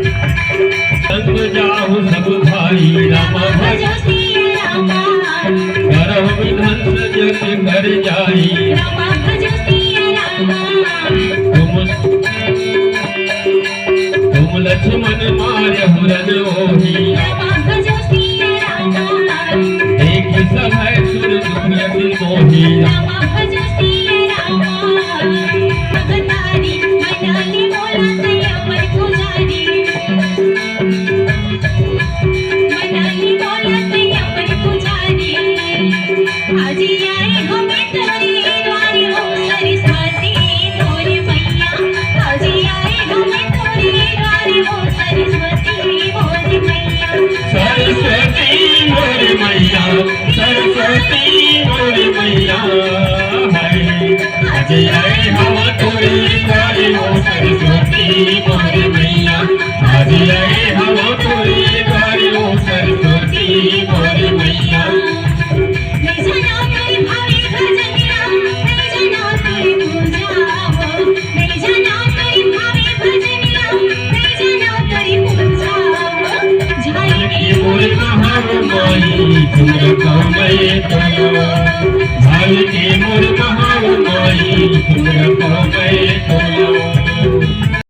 संग जाहु सब भाई राम भजो सिया राम करहु विध्वंस जग कर जाई राम भजो सिया राम तुम लक्ष्मण मारहु रन ओहि राम भजो सिया राम एक समय सुर दुख मोहि राम भजो सिया राम भगतारी मनाली बोला सैया पर पुजारी मनाली बोला सैया पर पुजारी आजी आए हमें तोरी द्वारी हो सरस्वती तोरी मैया आजी आए हमें तोरी द्वारी हो सरस्वती मोरी मैया सरस्वती मोरी मैया सरस्वती मोरी मैया है आजी